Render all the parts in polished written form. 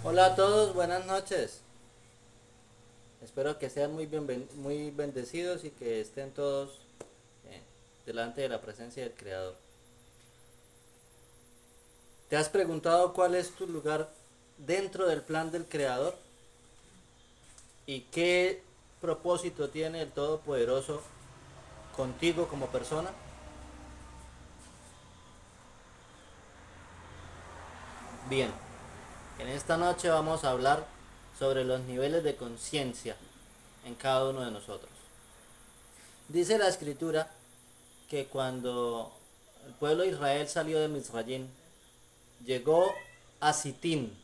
Hola a todos, buenas noches. Espero que sean muy bendecidos y que estén todos eh, delante de la presencia del Creador. ¿Te has preguntado cuál es tu lugar dentro del plan del Creador? ¿Y qué propósito tiene el Todopoderoso contigo como persona? Bien, en esta noche vamos a hablar sobre los niveles de conciencia en cada uno de nosotros. Dice la escritura que cuando el pueblo de Israel salió de Misrayim, llegó a Sitín,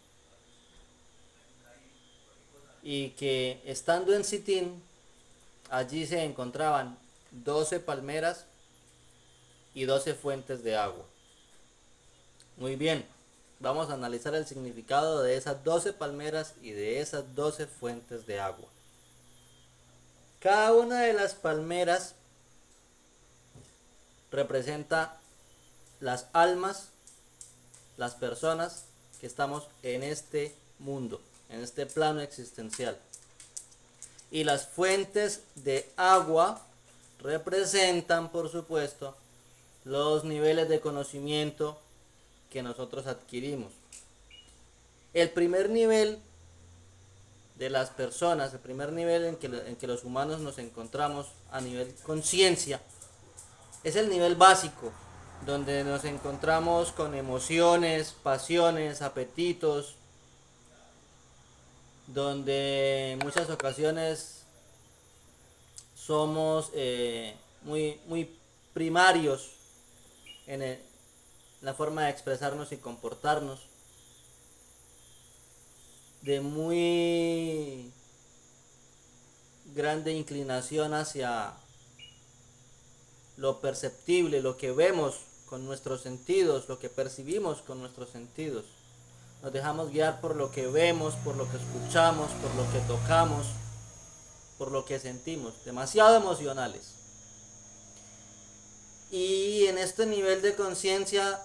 y que estando en Sitín, allí se encontraban 12 palmeras y 12 fuentes de agua. Muy bien, vamos a analizar el significado de esas 12 palmeras y de esas 12 fuentes de agua. Cada una de las palmeras representa las almas, las personas que estamos en este mundo, en este plano existencial. Y las fuentes de agua representan, por supuesto, los niveles de conocimiento que nosotros adquirimos. El primer nivel de las personas, el primer nivel en que los humanos nos encontramos a nivel conciencia, es el nivel básico, donde nos encontramos con emociones, pasiones, apetitos, donde en muchas ocasiones somos muy primarios en la forma de expresarnos y comportarnos, de muy grande inclinación hacia lo perceptible, lo que vemos con nuestros sentidos, lo que percibimos con nuestros sentidos. Nos dejamos guiar por lo que vemos, por lo que escuchamos, por lo que tocamos, por lo que sentimos, demasiado emocionales. Y en este nivel de conciencia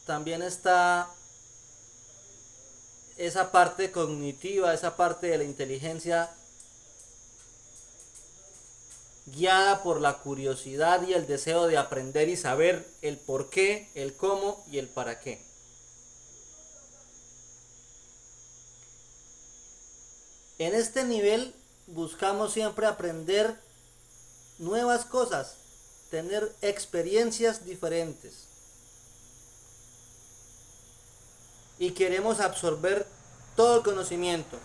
también está esa parte cognitiva, esa parte de la inteligencia guiada por la curiosidad y el deseo de aprender y saber el por qué, el cómo y el para qué. En este nivel buscamos siempre aprender nuevas cosas, tener experiencias diferentes. Y queremos absorber todo el conocimiento.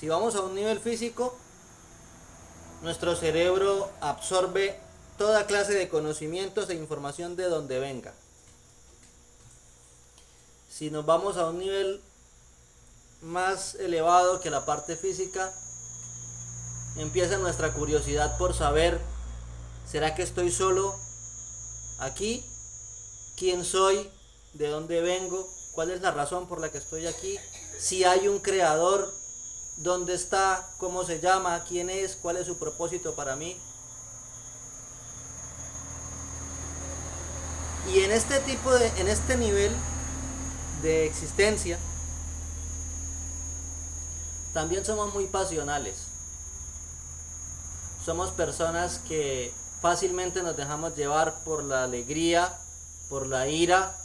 Si vamos a un nivel físico, nuestro cerebro absorbe toda clase de conocimientos e información de donde venga. Si nos vamos a un nivel más elevado que la parte física, empieza nuestra curiosidad por saber, ¿será que estoy solo aquí? ¿Quién soy? ¿De dónde vengo? ¿Cuál es la razón por la que estoy aquí? Si hay un creador, ¿dónde está? ¿Cómo se llama? ¿Quién es? ¿Cuál es su propósito para mí? Y en este nivel de existencia, también somos muy pasionales. Somos personas que fácilmente nos dejamos llevar por la alegría, por la ira.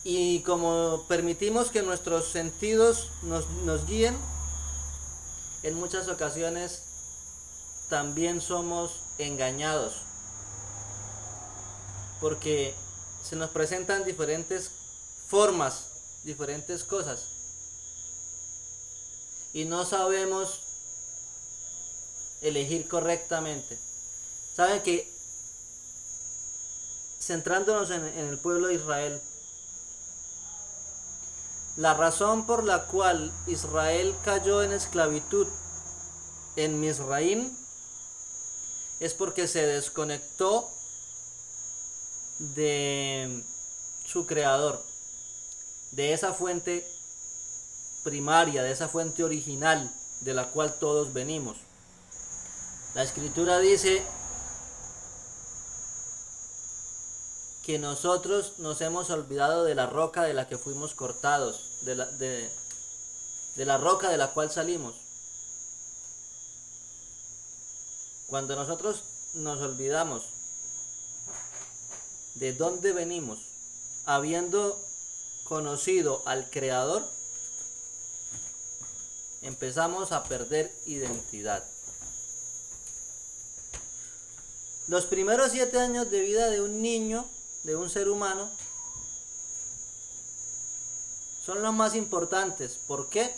Y como permitimos que nuestros sentidos nos guíen, en muchas ocasiones también somos engañados, porque se nos presentan diferentes formas, diferentes cosas, y no sabemos elegir correctamente. Saben que, centrándonos en el pueblo de Israel, la razón por la cual Israel cayó en esclavitud en Misraim es porque se desconectó de su creador, de esa fuente primaria, de esa fuente original de la cual todos venimos. La escritura dice que nosotros nos hemos olvidado de la roca de la que fuimos cortados, de la roca de la cual salimos. Cuando nosotros nos olvidamos de dónde venimos, habiendo conocido al Creador, empezamos a perder identidad. Los primeros 7 años de vida de un niño, de un ser humano, son los más importantes. ¿Por qué?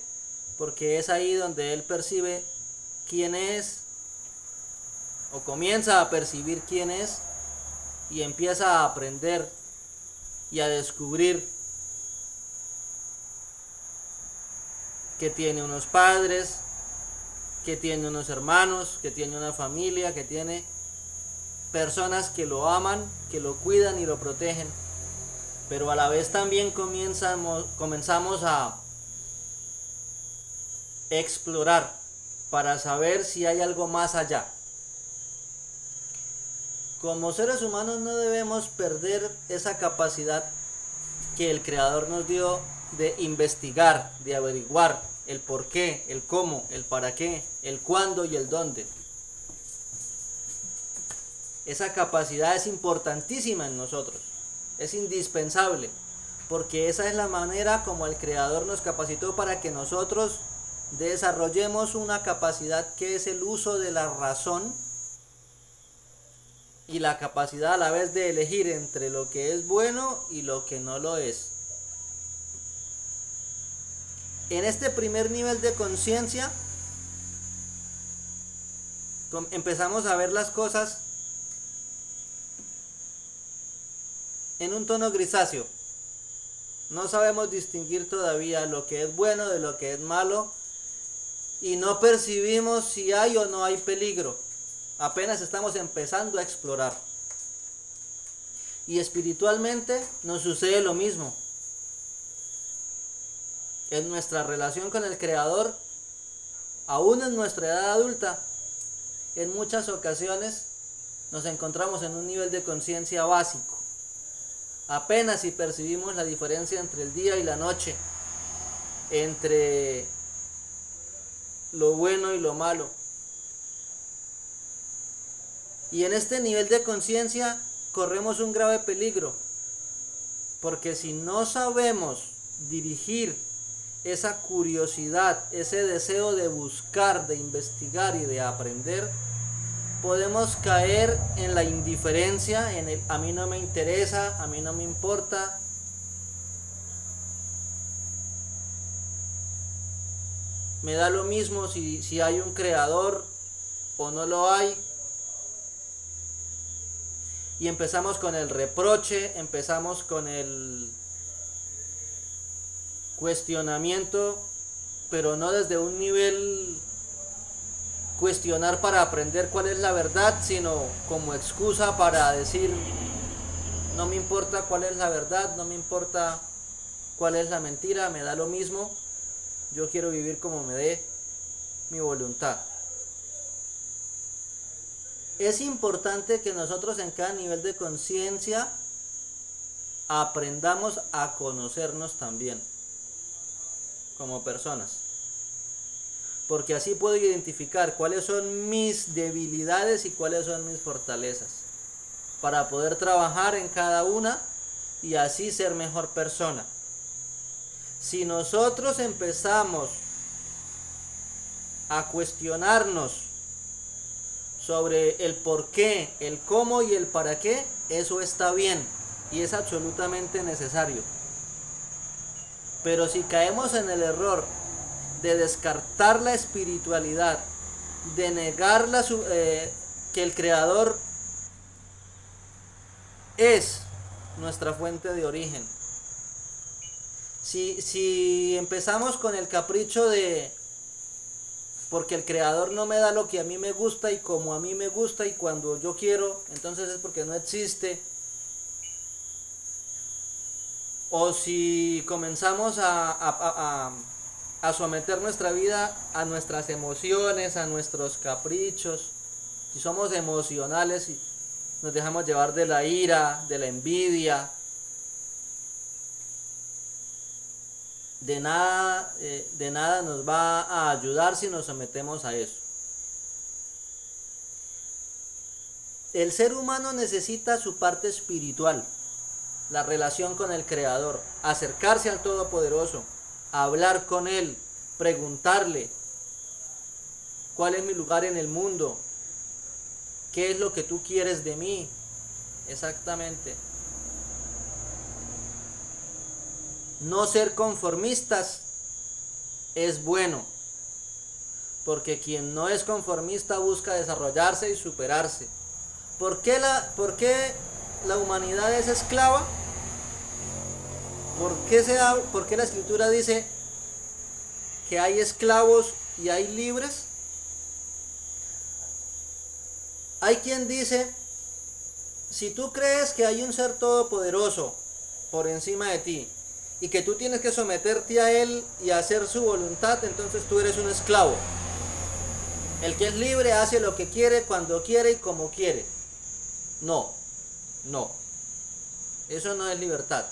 Porque es ahí donde él percibe quién es, o comienza a percibir quién es, y empieza a aprender y a descubrir que tiene unos padres, que tiene unos hermanos, que tiene una familia, que tiene personas que lo aman, que lo cuidan y lo protegen. Pero a la vez también comenzamos a explorar para saber si hay algo más allá. Como seres humanos no debemos perder esa capacidad que el Creador nos dio de investigar, de averiguar el por qué, el cómo, el para qué, el cuándo y el dónde. Esa capacidad es importantísima en nosotros, es indispensable, porque esa es la manera como el Creador nos capacitó para que nosotros desarrollemos una capacidad que es el uso de la razón y la capacidad a la vez de elegir entre lo que es bueno y lo que no lo es. En este primer nivel de conciencia empezamos a ver las cosas en un tono grisáceo. No sabemos distinguir todavía lo que es bueno de lo que es malo, y no percibimos si hay o no hay peligro. Apenas estamos empezando a explorar. Y espiritualmente nos sucede lo mismo. En nuestra relación con el Creador, aún en nuestra edad adulta, en muchas ocasiones nos encontramos en un nivel de conciencia básico. Apenas si percibimos la diferencia entre el día y la noche, entre lo bueno y lo malo. Y en este nivel de conciencia corremos un grave peligro, porque si no sabemos dirigir esa curiosidad, ese deseo de buscar, de investigar y de aprender, podemos caer en la indiferencia, en el a mí no me interesa, a mí no me importa. Me da lo mismo si hay un creador o no lo hay. Y empezamos con el reproche, empezamos con el cuestionamiento, pero no desde un nivel cuestionar para aprender cuál es la verdad, sino como excusa para decir no me importa cuál es la verdad, no me importa cuál es la mentira, me da lo mismo, yo quiero vivir como me dé mi voluntad. Es importante que nosotros en cada nivel de conciencia aprendamos a conocernos también como personas, porque así puedo identificar cuáles son mis debilidades y cuáles son mis fortalezas, para poder trabajar en cada una y así ser mejor persona. Si nosotros empezamos a cuestionarnos sobre el por qué, el cómo y el para qué, eso está bien y es absolutamente necesario. Pero si caemos en el error de descartar la espiritualidad, de negar que el Creador es nuestra fuente de origen, si empezamos con el capricho de porque el Creador no me da lo que a mí me gusta y como a mí me gusta y cuando yo quiero, entonces es porque no existe. O si comenzamos a someter nuestra vida a nuestras emociones, a nuestros caprichos, si somos emocionales nos dejamos llevar de la ira, de la envidia. De nada nos va a ayudar si nos sometemos a eso. El ser humano necesita su parte espiritual, la relación con el Creador, acercarse al Todopoderoso, hablar con Él, preguntarle cuál es mi lugar en el mundo, qué es lo que tú quieres de mí, exactamente. No ser conformistas es bueno, porque quien no es conformista busca desarrollarse y superarse. ¿Por qué la humanidad es esclava? ¿Por qué la Escritura dice que hay esclavos y hay libres? Hay quien dice, si tú crees que hay un ser todopoderoso por encima de ti, y que tú tienes que someterte a él y hacer su voluntad, entonces tú eres un esclavo. El que es libre hace lo que quiere, cuando quiere y como quiere. No, eso no es libertad.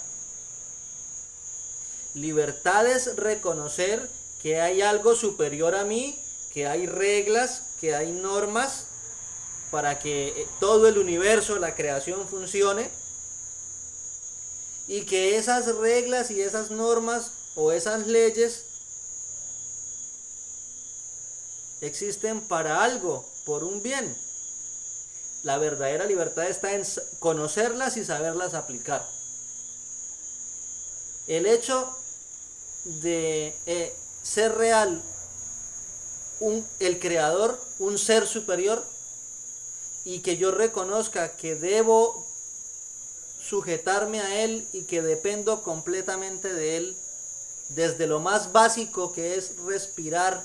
Libertad es reconocer que hay algo superior a mí, que hay reglas, que hay normas para que todo el universo, la creación funcione, y que esas reglas y esas normas o esas leyes existen para algo, por un bien. La verdadera libertad está en conocerlas y saberlas aplicar. El hecho de ser real, el creador, un ser superior, y que yo reconozca que debo sujetarme a él y que dependo completamente de él, desde lo más básico que es respirar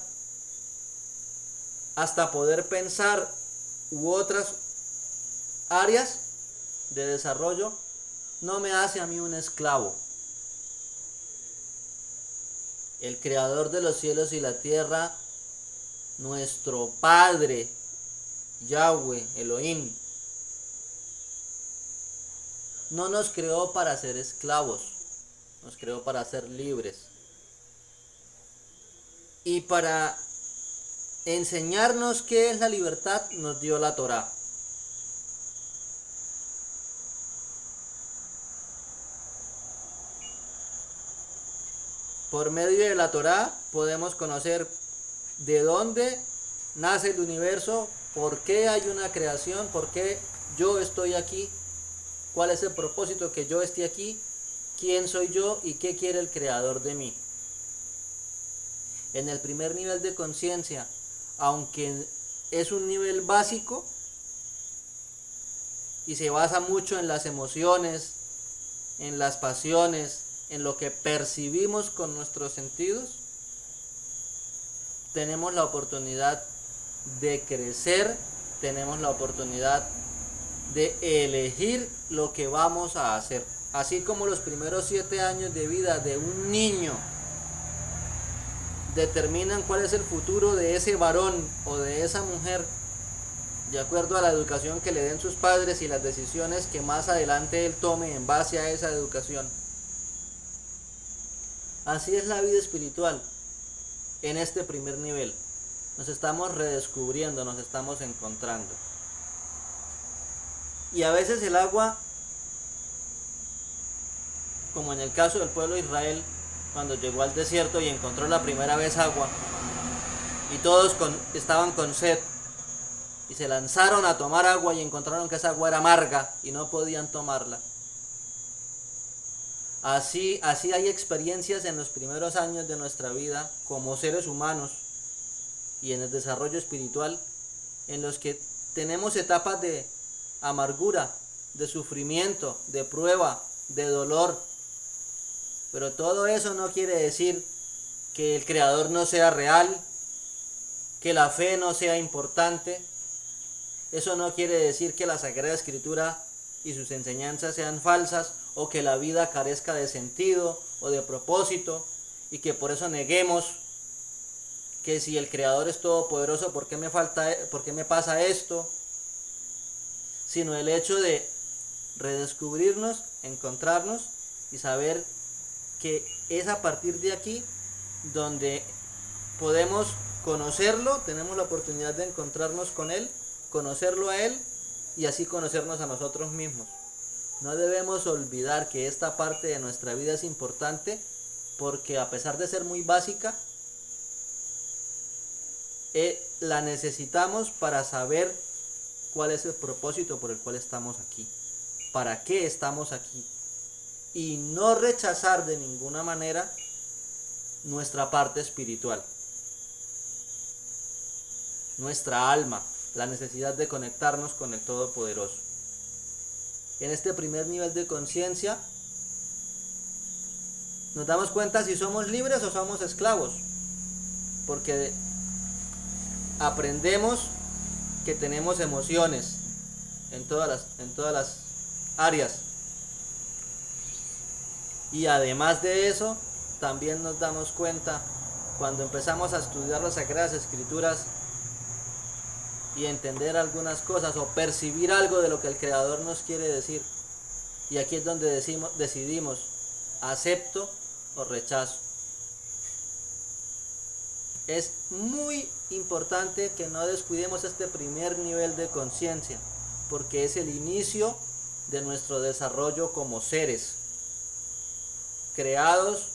hasta poder pensar u otras áreas de desarrollo, no me hace a mí un esclavo. El creador de los cielos y la tierra, nuestro Padre, Yahweh, Elohim, no nos creó para ser esclavos, nos creó para ser libres. Y para enseñarnos qué es la libertad, nos dio la Torá. Por medio de la Torá podemos conocer de dónde nace el universo, por qué hay una creación, por qué yo estoy aquí, cuál es el propósito que yo esté aquí, quién soy yo y qué quiere el Creador de mí. En el primer nivel de conciencia, aunque es un nivel básico y se basa mucho en las emociones, en las pasiones, en lo que percibimos con nuestros sentidos, tenemos la oportunidad de crecer, tenemos la oportunidad de elegir lo que vamos a hacer. Así como los primeros 7 años de vida de un niño determinan cuál es el futuro de ese varón o de esa mujer, de acuerdo a la educación que le den sus padres y las decisiones que más adelante él tome en base a esa educación. Así es la vida espiritual en este primer nivel. Nos estamos redescubriendo, nos estamos encontrando. Y a veces el agua, como en el caso del pueblo de Israel, cuando llegó al desierto y encontró la primera vez agua, y todos estaban con sed, y se lanzaron a tomar agua y encontraron que esa agua era amarga y no podían tomarla. Así hay experiencias en los primeros años de nuestra vida como seres humanos y en el desarrollo espiritual, en los que tenemos etapas de amargura, de sufrimiento, de prueba, de dolor. Pero todo eso no quiere decir que el Creador no sea real, que la fe no sea importante. Eso no quiere decir que la Sagrada Escritura y sus enseñanzas sean falsas, o que la vida carezca de sentido o de propósito, y que por eso neguemos que si el Creador es todopoderoso, ¿por qué me pasa esto? sino el hecho de redescubrirnos, encontrarnos y saber que es a partir de aquí donde podemos conocerlo, tenemos la oportunidad de encontrarnos con Él, conocerlo a Él y así conocernos a nosotros mismos. No debemos olvidar que esta parte de nuestra vida es importante porque a pesar de ser muy básica, la necesitamos para saber cuál es el propósito por el cual estamos aquí, para qué estamos aquí, y no rechazar de ninguna manera nuestra parte espiritual, nuestra alma, la necesidad de conectarnos con el Todopoderoso. En este primer nivel de conciencia nos damos cuenta si somos libres o somos esclavos, porque aprendemos que tenemos emociones en todas las áreas, y además de eso también nos damos cuenta cuando empezamos a estudiar las Sagradas Escrituras y entender algunas cosas o percibir algo de lo que el Creador nos quiere decir, y aquí es donde decidimos acepto o rechazo. Es muy importante que no descuidemos este primer nivel de conciencia, porque es el inicio de nuestro desarrollo como seres creados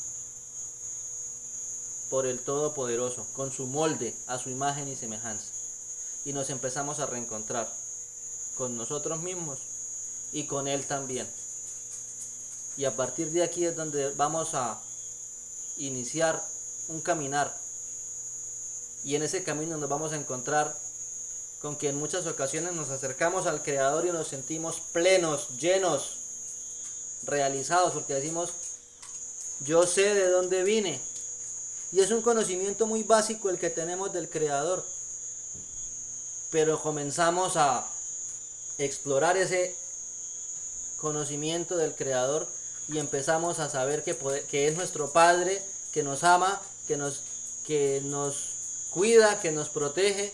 por el Todopoderoso, con su molde, a su imagen y semejanza. Y nos empezamos a reencontrar con nosotros mismos y con Él también. Y a partir de aquí es donde vamos a iniciar un caminar. Y en ese camino nos vamos a encontrar con que en muchas ocasiones nos acercamos al Creador y nos sentimos plenos, llenos, realizados, porque decimos, yo sé de dónde vine. Y es un conocimiento muy básico el que tenemos del Creador. Pero comenzamos a explorar ese conocimiento del Creador y empezamos a saber que es nuestro Padre, que nos ama, que nos cuida, que nos protege.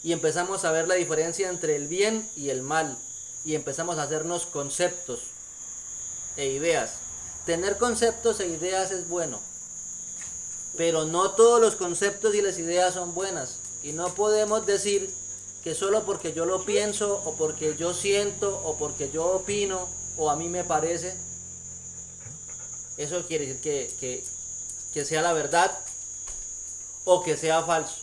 Y empezamos a ver la diferencia entre el bien y el mal. Y empezamos a hacernos conceptos e ideas. Tener conceptos e ideas es bueno, pero no todos los conceptos y las ideas son buenas. Y no podemos decir que solo porque yo lo pienso, o porque yo siento, o porque yo opino, o a mí me parece, eso quiere decir que sea la verdad o que sea falso.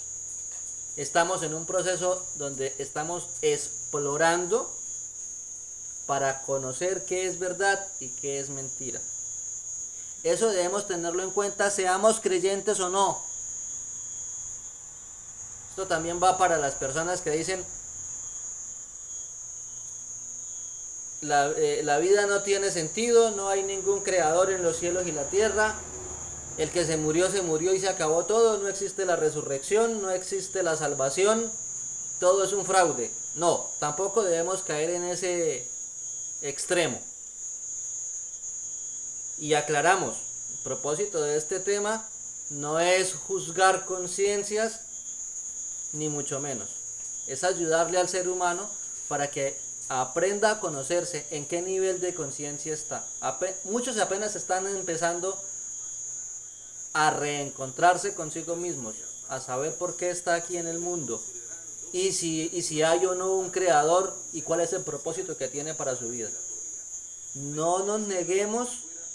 Estamos en un proceso donde estamos explorando para conocer qué es verdad y qué es mentira. Eso debemos tenerlo en cuenta, seamos creyentes o no. Esto también va para las personas que dicen la vida no tiene sentido, no hay ningún creador en los cielos y la tierra, el que se murió y se acabó todo, no existe la resurrección, no existe la salvación, todo es un fraude. No, tampoco debemos caer en ese extremo. Y aclaramos, el propósito de este tema no es juzgar conciencias, ni mucho menos. Es ayudarle al ser humano para que aprenda a conocerse en qué nivel de conciencia está. Muchos apenas están empezando a reencontrarse consigo mismos, a saber por qué está aquí en el mundo, y si hay o no un creador, y cuál es el propósito que tiene para su vida. No nos neguemos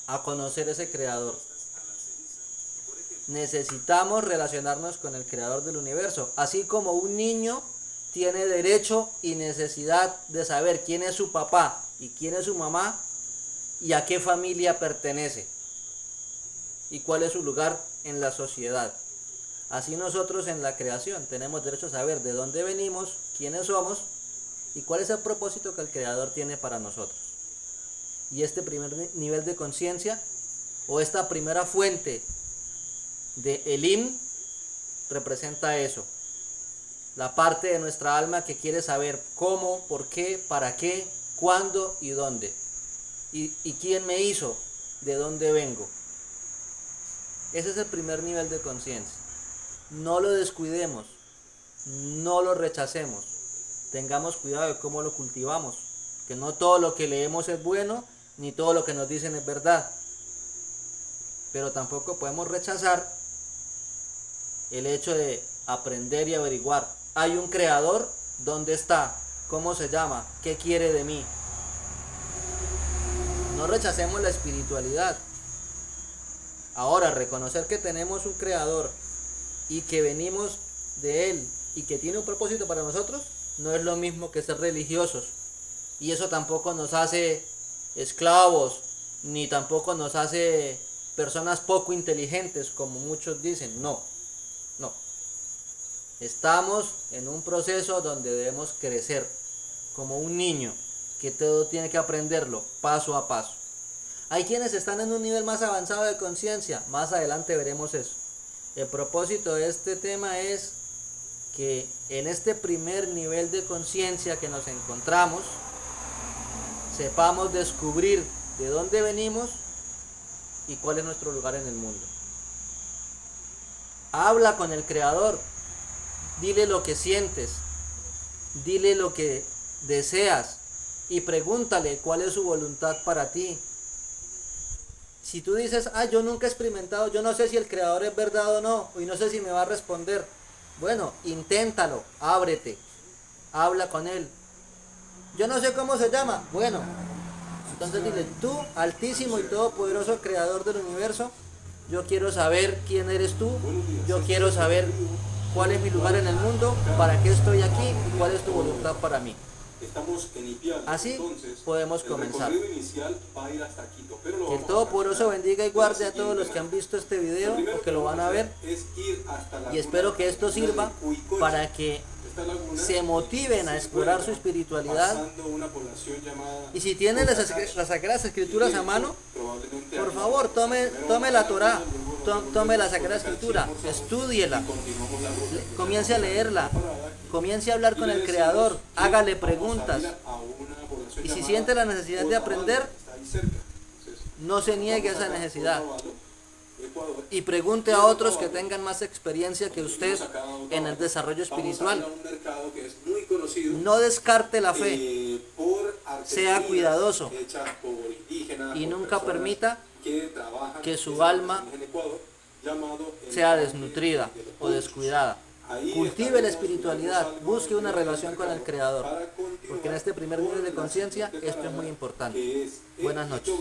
a conocer ese creador. Necesitamos relacionarnos con el creador del universo, así como un niño tiene derecho y necesidad de saber quién es su papá y quién es su mamá y a qué familia pertenece y cuál es su lugar en la sociedad. Así nosotros en la creación tenemos derecho a saber de dónde venimos, quiénes somos y cuál es el propósito que el creador tiene para nosotros. Y este primer nivel de conciencia, o esta primera fuente de Elim, representa eso. La parte de nuestra alma que quiere saber cómo, por qué, para qué, cuándo y dónde. Y quién me hizo, de dónde vengo. Ese es el primer nivel de conciencia. No lo descuidemos, no lo rechacemos. tengamos cuidado de cómo lo cultivamos, que no todo lo que leemos es bueno, ni todo lo que nos dicen es verdad, pero tampoco podemos rechazar el hecho de aprender y averiguar. Hay un creador, ¿dónde está? ¿Cómo se llama? ¿Qué quiere de mí? No rechacemos la espiritualidad. Ahora, reconocer que tenemos un creador y que venimos de él y que tiene un propósito para nosotros, no es lo mismo que ser religiosos. Y eso tampoco nos hace esclavos, ni tampoco nos hace personas poco inteligentes, como muchos dicen. No, no. Estamos en un proceso donde debemos crecer, como un niño, que todo tiene que aprenderlo paso a paso. Hay quienes están en un nivel más avanzado de conciencia, más adelante veremos eso. El propósito de este tema es que en este primer nivel de conciencia que nos encontramos, sepamos descubrir de dónde venimos y cuál es nuestro lugar en el mundo. Habla con el Creador, dile lo que sientes, dile lo que deseas y pregúntale cuál es su voluntad para ti. Si tú dices, yo nunca he experimentado, yo no sé si el Creador es verdad o no, y no sé si me va a responder. Bueno, inténtalo, ábrete, habla con Él. Yo no sé cómo se llama. Bueno, entonces dile, tú, altísimo y todopoderoso Creador del universo, yo quiero saber quién eres tú, yo quiero saber cuál es mi lugar en el mundo, para qué estoy aquí y cuál es tu voluntad para mí. Así podemos comenzar. Que el Todopoderoso bendiga y guarde a todos los que han visto este video o que lo van a ver, y espero que esto sirva para que se motiven a explorar su espiritualidad. Y si tienen las Sagradas Escrituras a mano, por favor tome la Torá, tome la Sagrada Escritura, estúdiela, comience a leerla, comience a hablar con el Creador, hágale preguntas, y si siente la necesidad de aprender, no se niegue a esa necesidad y pregunte a otros que tengan más experiencia que usted en el desarrollo espiritual. No descarte la fe, sea cuidadoso y nunca permita que su alma sea desnutrida o descuidada. Cultive la espiritualidad, busque una relación con el Creador, porque en este primer nivel de conciencia esto es muy importante. Buenas noches.